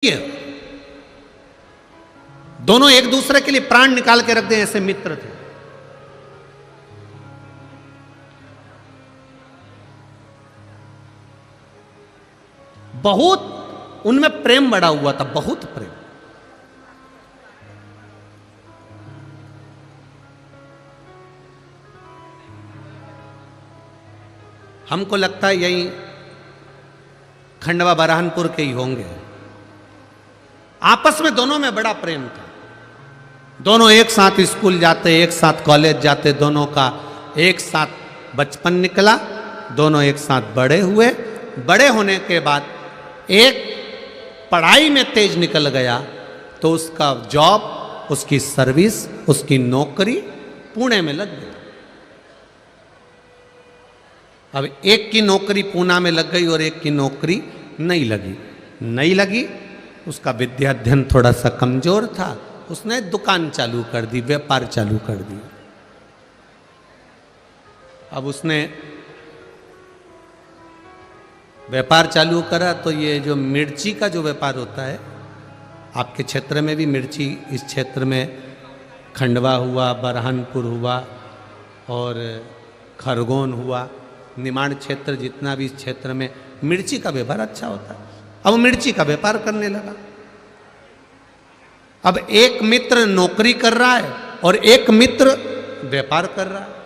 है। दोनों एक दूसरे के लिए प्राण निकाल के रख दें, ऐसे मित्र थे। बहुत उनमें प्रेम बड़ा हुआ था, बहुत प्रेम। हमको लगता है यही खंडवा बरहानपुर के ही होंगे। आपस में दोनों में बड़ा प्रेम था। दोनों एक साथ स्कूल जाते, एक साथ कॉलेज जाते, दोनों का एक साथ बचपन निकला, दोनों एक साथ बड़े हुए। बड़े होने के बाद एक पढ़ाई में तेज निकल गया तो उसका जॉब, उसकी सर्विस, उसकी नौकरी पुणे में लग गई। अब एक की नौकरी पूना में लग गई और एक की नौकरी नहीं लगी। उसका विद्या अध्ययन थोड़ा सा कमजोर था, उसने दुकान चालू कर दी, व्यापार चालू कर दिया। अब उसने व्यापार चालू करा तो ये जो मिर्ची का जो व्यापार होता है, आपके क्षेत्र में भी मिर्ची, इस क्षेत्र में खंडवा हुआ, बरहानपुर हुआ और खरगोन हुआ, निमाड़ क्षेत्र, जितना भी इस क्षेत्र में मिर्ची का व्यापार अच्छा होता है। अब मिर्ची का व्यापार करने लगा। अब एक मित्र नौकरी कर रहा है और एक मित्र व्यापार कर रहा है।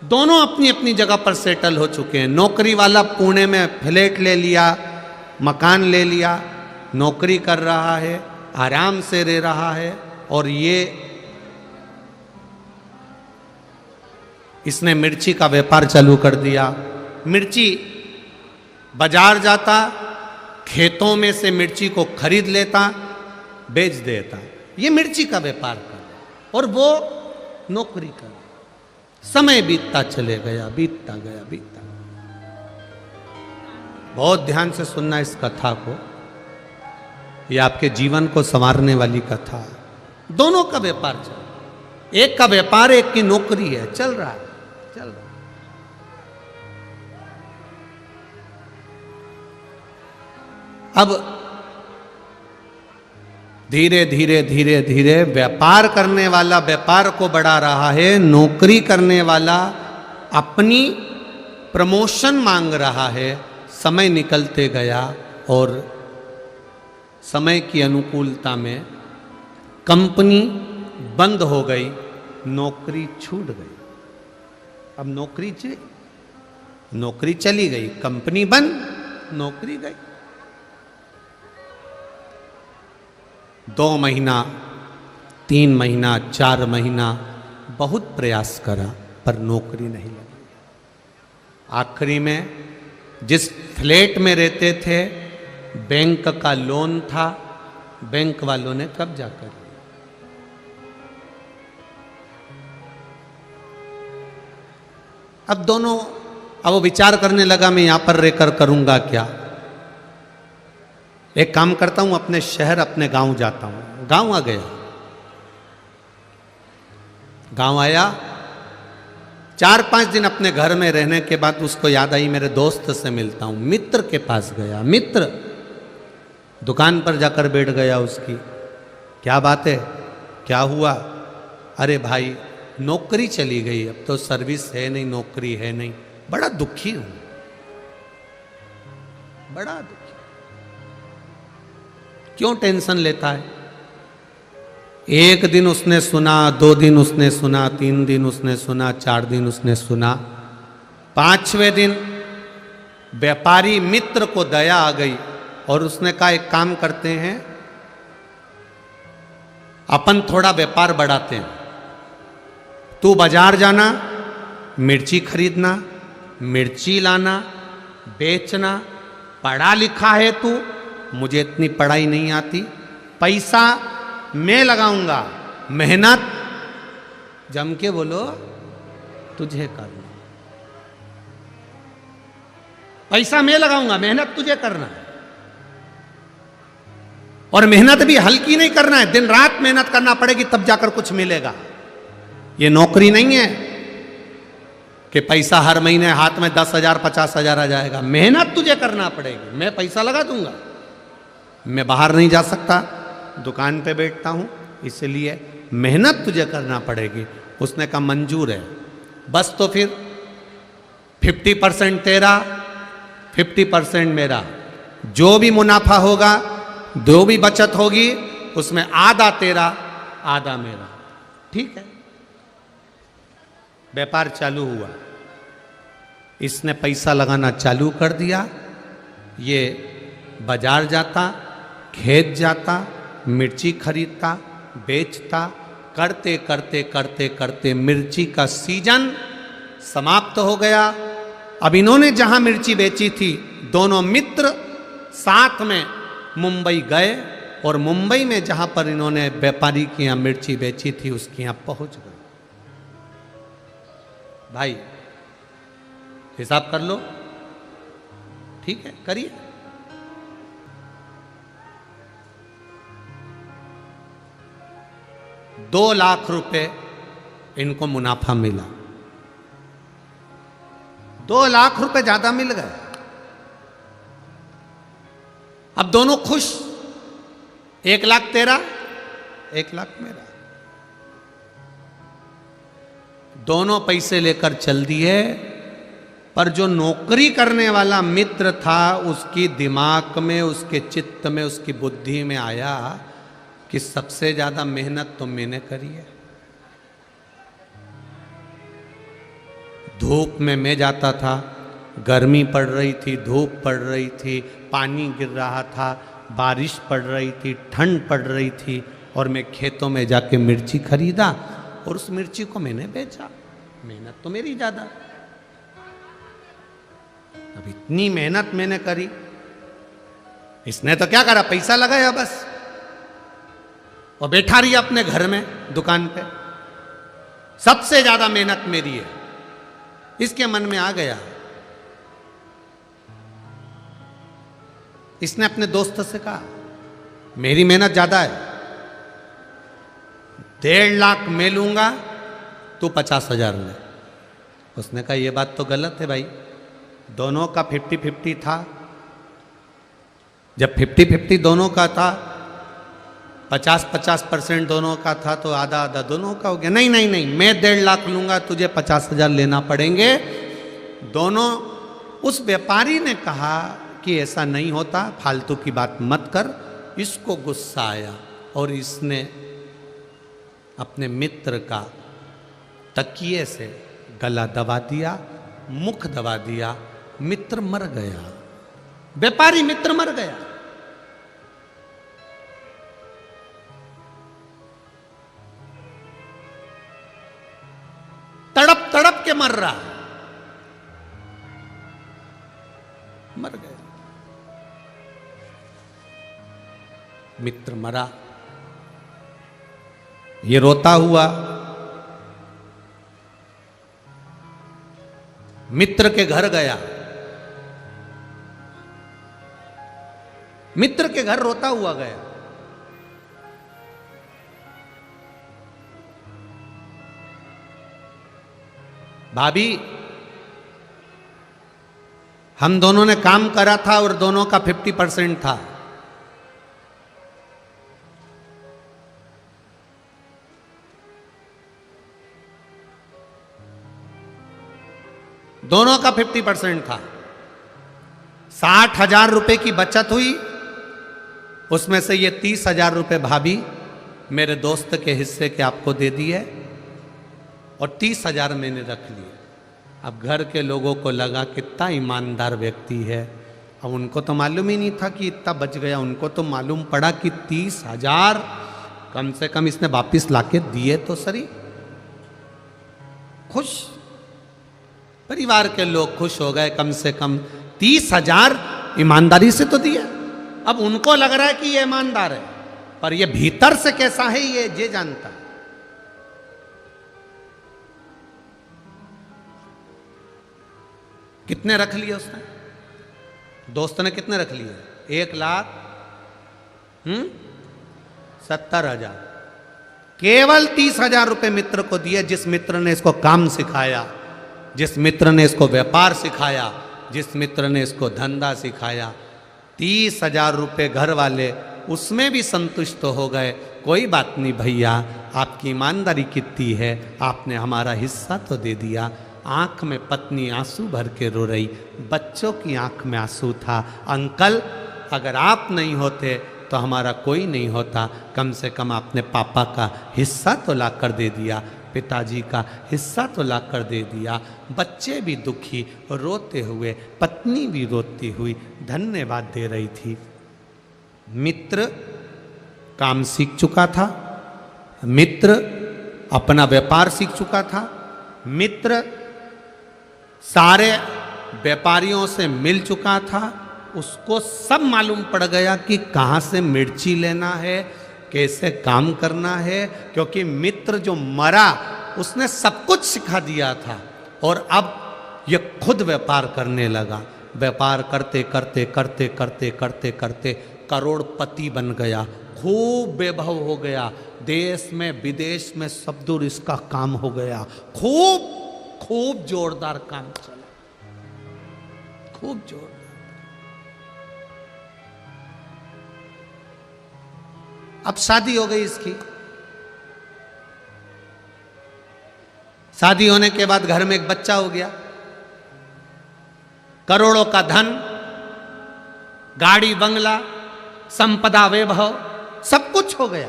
दोनों अपनी अपनी जगह पर सेटल हो चुके हैं। नौकरी वाला पुणे में फ्लैट ले लिया, मकान ले लिया, नौकरी कर रहा है, आराम से रह रहा है। और इसने मिर्ची का व्यापार चालू कर दिया। मिर्ची बाजार जाता, खेतों में से मिर्ची को खरीद लेता, बेच देता। ये मिर्ची का व्यापार कर और वो नौकरी कर। समय बीतता चले गया, बीतता गया। बहुत ध्यान से सुनना इस कथा को, ये आपके जीवन को संवारने वाली कथा है। दोनों का व्यापार चल, एक का व्यापार, एक की नौकरी है, चल रहा है। अब धीरे धीरे व्यापार करने वाला व्यापार को बढ़ा रहा है, नौकरी करने वाला अपनी प्रमोशन मांग रहा है। समय निकलते गया और समय की अनुकूलता में कंपनी बंद हो गई, नौकरी छूट गई। अब नौकरी चली गई, कंपनी बंद, नौकरी गई। 2 महीना, 3 महीना, 4 महीना बहुत प्रयास करा पर नौकरी नहीं लगी। आखिरी में जिस फ्लैट में रहते थे, बैंक का लोन था, बैंक वालों ने कब्जा कर लिया। अब वो विचार करने लगा, मैं यहां पर रहकर करूंगा क्या। एक काम करता हूं, अपने शहर, अपने गांव जाता हूं। गांव आ गया। गांव आया, 4-5 दिन अपने घर में रहने के बाद उसको याद आई, मेरे दोस्त से मिलता हूं। मित्र के पास गया। मित्र दुकान पर जाकर बैठ गया उसकी। क्या बात है, क्या हुआ? अरे भाई, नौकरी चली गई, अब तो सर्विस है नहीं, नौकरी है नहीं। बड़ा दुखी हूं, बड़ा दुखी। क्यों टेंशन लेता है? 1 दिन उसने सुना, 2 दिन उसने सुना, 3 दिन उसने सुना, 4 दिन उसने सुना। 5वें दिन व्यापारी मित्र को दया आ गई और उसने कहा, एक काम करते हैं, अपन थोड़ा व्यापार बढ़ाते हैं। तू बाजार जाना, मिर्ची खरीदना, मिर्ची लाना, बेचना। पढ़ा लिखा है तू, मुझे इतनी पढ़ाई नहीं आती, पैसा मैं लगाऊंगा, मेहनत जम के बोलो तुझे करना। पैसा मैं लगाऊंगा, मेहनत तुझे करना है। और मेहनत भी हल्की नहीं करना है, दिन रात मेहनत करना पड़ेगी, तब जाकर कुछ मिलेगा। ये नौकरी नहीं है कि पैसा हर महीने हाथ में 10,000 50,000 आ जाएगा। मेहनत तुझे करना पड़ेगी, मैं पैसा लगा दूंगा। मैं बाहर नहीं जा सकता, दुकान पे बैठता हूँ, इसलिए मेहनत तुझे करना पड़ेगी। उसने कहा मंजूर है, बस तो फिर 50% तेरा 50% मेरा, जो भी मुनाफा होगा, जो भी बचत होगी, उसमें आधा तेरा आधा मेरा। ठीक है, व्यापार चालू हुआ। इसने पैसा लगाना चालू कर दिया। ये बाजार जाता, खेत जाता, मिर्ची खरीदता, बेचता, करते करते करते करते मिर्ची का सीजन समाप्त हो गया। अब इन्होंने जहां मिर्ची बेची थी, दोनों मित्र साथ में मुंबई गए और मुंबई में जहां पर इन्होंने व्यापारी की यहां मिर्ची बेची थी, उसके यहां पहुंच गए। भाई हिसाब कर लो, ठीक है, करिए। ₹2,00,000 इनको मुनाफा मिला। ₹2,00,000 ज्यादा मिल गए। अब दोनों खुश, 1,00,000 तेरा, 1,00,000 मेरा। दोनों पैसे लेकर चल दिए। पर जो नौकरी करने वाला मित्र था, उसकी दिमाग में, उसके चित्त में, उसकी बुद्धि में आया कि सबसे ज्यादा मेहनत तो मैंने करी है। धूप में मैं जाता था, गर्मी पड़ रही थी, धूप पड़ रही थी, पानी गिर रहा था, बारिश पड़ रही थी, ठंड पड़ रही थी, और मैं खेतों में जाके मिर्ची खरीदा और उस मिर्ची को मैंने बेचा। मेहनत तो मेरी ज्यादा। अब इतनी मेहनत मैंने करी, इसने तो क्या करा, पैसा लगाया बस, और बैठा रही अपने घर में दुकान पे। सबसे ज्यादा मेहनत मेरी है, इसके मन में आ गया। इसने अपने दोस्त से कहा, मेरी मेहनत ज्यादा है, 1,50,000 मैं लूंगा, तू 50,000 ले। उसने कहा यह बात तो गलत है भाई, दोनों का 50-50 था। जब 50-50 दोनों का था, 50-50% दोनों का था, तो आधा आधा दोनों का हो गया। नहीं नहीं नहीं, मैं 1,50,000 लूंगा, तुझे 50,000 लेना पड़ेंगे। दोनों, उस व्यापारी ने कहा कि ऐसा नहीं होता, फालतू की बात मत कर। इसको गुस्सा आया और इसने अपने मित्र का तकिए से गला दबा दिया, मुख दबा दिया। मित्र मर गया, व्यापारी मित्र मर गया। तड़प तड़प के मर रहा, मर गया। मित्र मरा, ये रोता हुआ मित्र के घर गया। मित्र के घर रोता हुआ गया। भाभी, हम दोनों ने काम करा था और दोनों का 50% था। दोनों का 50% था। 60,000 रुपए की बचत हुई, उसमें से ये 30,000 रुपए भाभी मेरे दोस्त के हिस्से के आपको दे दिए और 30,000 मैंने रख लिए। अब घर के लोगों को लगा कितना ईमानदार व्यक्ति है। अब उनको तो मालूम ही नहीं था कि इतना बच गया। उनको तो मालूम पड़ा कि 30,000 कम से कम इसने वापिस लाके दिए तो सही। खुश, परिवार के लोग खुश हो गए, कम से कम 30,000 ईमानदारी से तो दिया। अब उनको लग रहा है कि ये ईमानदार है, पर ये भीतर से कैसा है ये जानता। कितने रख लिए उसने, दोस्त ने कितने रख लिए? 1,70,000। केवल 30,000 रुपए मित्र को दिए, जिस मित्र ने इसको काम सिखाया, जिस मित्र ने इसको व्यापार सिखाया, जिस मित्र ने इसको धंधा सिखाया। 30,000 रुपये घर वाले उसमें भी संतुष्ट हो गए। कोई बात नहीं भैया, आपकी ईमानदारी कितनी है, आपने हमारा हिस्सा तो दे दिया। आंख में पत्नी आंसू भर के रो रही, बच्चों की आंख में आंसू था। अंकल, अगर आप नहीं होते तो हमारा कोई नहीं होता, कम से कम आपने पापा का हिस्सा तो ला कर दे दिया, पिताजी का हिस्सा तो ला कर दे दिया। बच्चे भी दुखी रोते हुए, पत्नी भी रोती हुई धन्यवाद दे रही थी। मित्र काम सीख चुका था, मित्र अपना व्यापार सीख चुका था, मित्र सारे व्यापारियों से मिल चुका था। उसको सब मालूम पड़ गया कि कहाँ से मिर्ची लेना है, कैसे काम करना है, क्योंकि मित्र जो मरा उसने सब कुछ सिखा दिया था। और अब ये खुद व्यापार करने लगा। व्यापार करते करते करते करते करते करते करोड़पति बन गया, खूब वैभव हो गया, देश में विदेश में सब दूर इसका काम हो गया। खूब खूब जोरदार काम चला, खूब जोरदार। अब शादी हो गई इसकी। शादी होने के बाद घर में एक बच्चा हो गया, करोड़ों का धन, गाड़ी बंगला, संपदा वैभव, सब कुछ हो गया,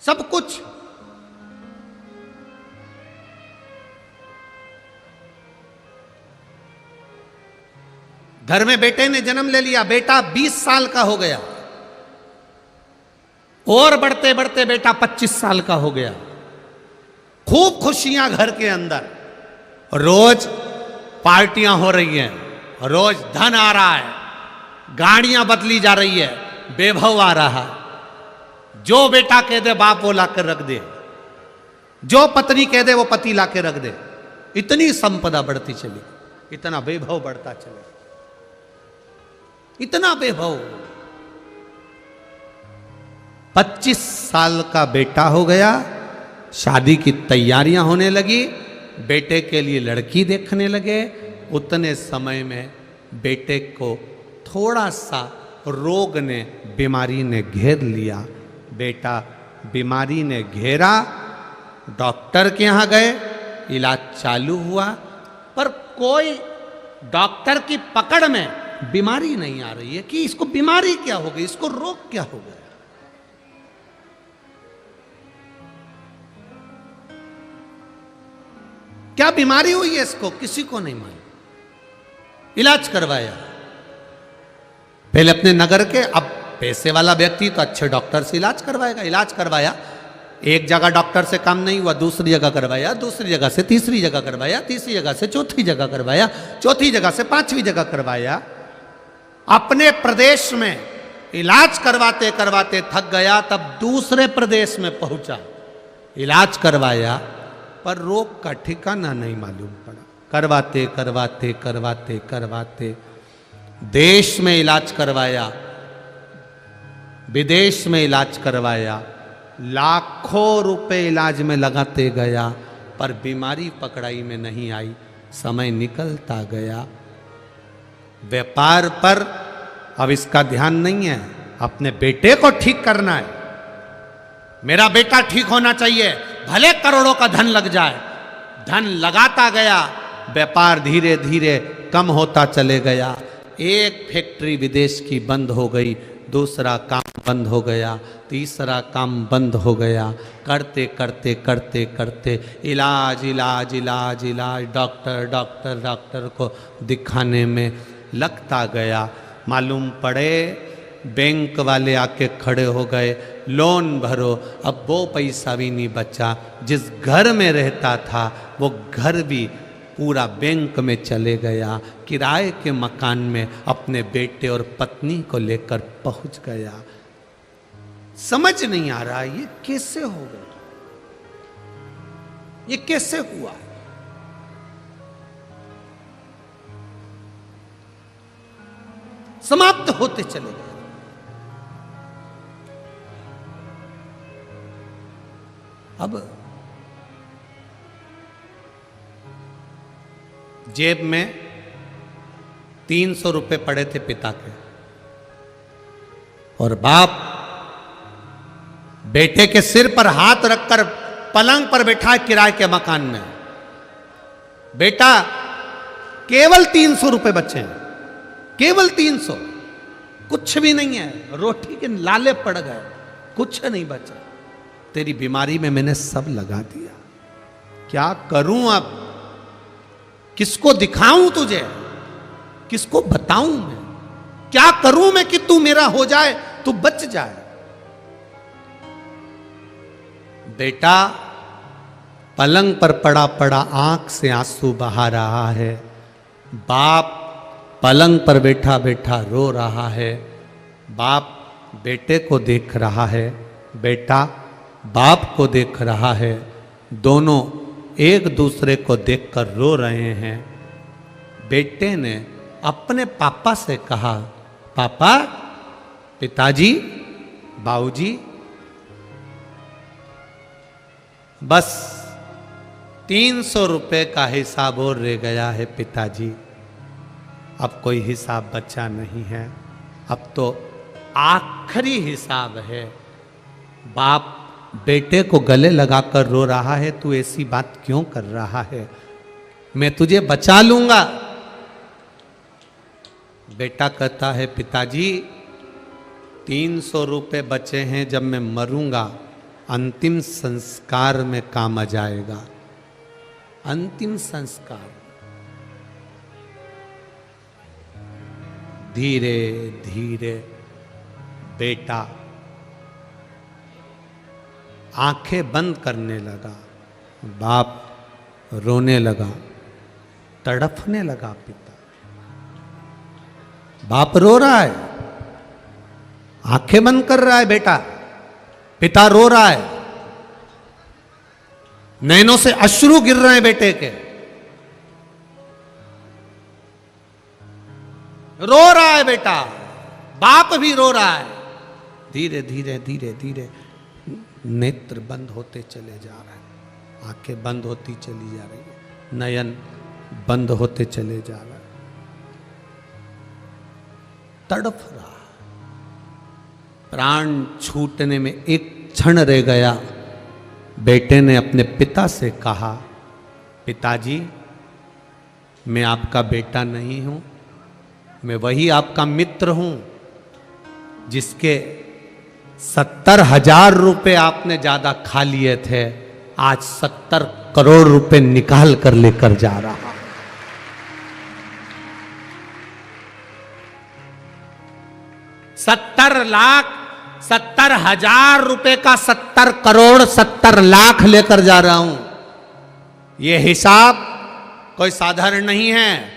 सब कुछ। घर में बेटे ने जन्म ले लिया, बेटा 20 साल का हो गया, और बढ़ते बढ़ते बेटा 25 साल का हो गया। खूब खुशियां घर के अंदर, रोज पार्टियां हो रही हैं, रोज धन आ रहा है, गाड़ियां बदली जा रही है, वैभव आ रहा है। जो बेटा कह दे बाप वो लाकर रख दे, जो पत्नी कह दे वो पति लाकर रख दे। इतनी संपदा बढ़ती चली, इतना वैभव बढ़ता चले, इतना वैभव। 25 साल का बेटा हो गया, शादी की तैयारियां होने लगी, बेटे के लिए लड़की देखने लगे। उतने समय में बेटे को थोड़ा सा रोग ने, बीमारी ने घेर लिया। बेटा बीमारी ने घेरा, डॉक्टर के यहाँ गए, इलाज चालू हुआ, पर कोई डॉक्टर की पकड़ में बीमारी नहीं आ रही है कि इसको बीमारी क्या हो गई, इसको रोग क्या हो गया। क्या बीमारी हुई है इसको, किसी को नहीं मालूम। इलाज करवाया पहले अपने नगर के, अब पैसे वाला व्यक्ति तो अच्छे डॉक्टर से इलाज करवाएगा। इलाज करवाया, एक जगह डॉक्टर से काम नहीं हुआ, दूसरी जगह करवाया, दूसरी जगह से तीसरी जगह करवाया, तीसरी जगह से चौथी जगह करवाया, चौथी जगह से पांचवी जगह करवाया। अपने प्रदेश में इलाज करवाते करवाते थक गया, तब दूसरे प्रदेश में पहुंचा, इलाज करवाया, पर रोग का ठिकाना नहीं मालूम पड़ा। करवाते करवाते करवाते करवाते देश में इलाज करवाया, विदेश में इलाज करवाया, लाखों रुपए इलाज में लगाते गया, पर बीमारी पकड़ाई में नहीं आई। समय निकलता गया, व्यापार पर अब इसका ध्यान नहीं है, अपने बेटे को ठीक करना है, मेरा बेटा ठीक होना चाहिए, भले करोड़ों का धन लग जाए। धन लगाता गया, व्यापार धीरे धीरे कम होता चले गया। एक फैक्ट्री विदेश की बंद हो गई, दूसरा काम बंद हो गया, तीसरा काम बंद हो गया। करते करते करते करते इलाज इलाज इलाज इलाज, डॉक्टर डॉक्टर डॉक्टर को दिखाने में लगता गया। मालूम पड़े बैंक वाले आके खड़े हो गए, लोन भरो। अब वो पैसा भी नहीं बचा, जिस घर में रहता था वो घर भी पूरा बैंक में चले गया। किराए के मकान में अपने बेटे और पत्नी को लेकर पहुंच गया। समझ नहीं आ रहा ये कैसे हो गया, ये कैसे हुआ। समाप्त होते चले गए। अब जेब में 300 रुपए पड़े थे पिता के, और बाप बेटे के सिर पर हाथ रखकर पलंग पर बैठा है किराए के मकान में। बेटा केवल 300 रुपए बचे हैं, केवल 300, कुछ भी नहीं है, रोटी के लाले पड़ गए, कुछ नहीं बचा। तेरी बीमारी में मैंने सब लगा दिया, क्या करूं अब, किसको दिखाऊं तुझे, किसको बताऊं मैं, क्या करूं मैं कि तू मेरा हो जाए, तू बच जाए। बेटा पलंग पर पड़ा पड़ा आंख से आंसू बहा रहा है, बाप पलंग पर बैठा बैठा रो रहा है, बाप बेटे को देख रहा है, बेटा बाप को देख रहा है, दोनों एक दूसरे को देखकर रो रहे हैं। बेटे ने अपने पापा से कहा, पापा, पिताजी, बाबूजी, बस 300 रुपए का हिसाब और रह गया है पिताजी, अब कोई हिसाब बचा नहीं है, अब तो आखिरी हिसाब है। बाप बेटे को गले लगाकर रो रहा है, तू ऐसी बात क्यों कर रहा है, मैं तुझे बचा लूंगा। बेटा कहता है, पिताजी 300 रुपए बचे हैं, जब मैं मरूंगा अंतिम संस्कार में काम आ जाएगा, अंतिम संस्कार। धीरे धीरे बेटा आंखें बंद करने लगा, बाप रोने लगा, तड़फने लगा पिता। बाप रो रहा है, आंखें बंद कर रहा है बेटा, पिता रो रहा है, नैनों से अश्रु गिर रहे हैं बेटे के, रो रहा है बेटा, बाप भी रो रहा है। धीरे धीरे धीरे धीरे नेत्र बंद होते चले जा रहे हैं, आंखें बंद होती चली जा रही है, नयन बंद होते चले जा रहे हैं, तड़फ रहा, प्राण छूटने में एक क्षण रह गया। बेटे ने अपने पिता से कहा, पिताजी, मैं आपका बेटा नहीं हूं, मैं वही आपका मित्र हूं जिसके 70,000 रुपए आपने ज्यादा खा लिए थे, आज 70 करोड़ रुपए निकाल कर लेकर जा रहा। 70 लाख 70,000 रुपए का 70 करोड़ 70 लाख लेकर जा रहा हूं। यह हिसाब कोई साधारण नहीं है।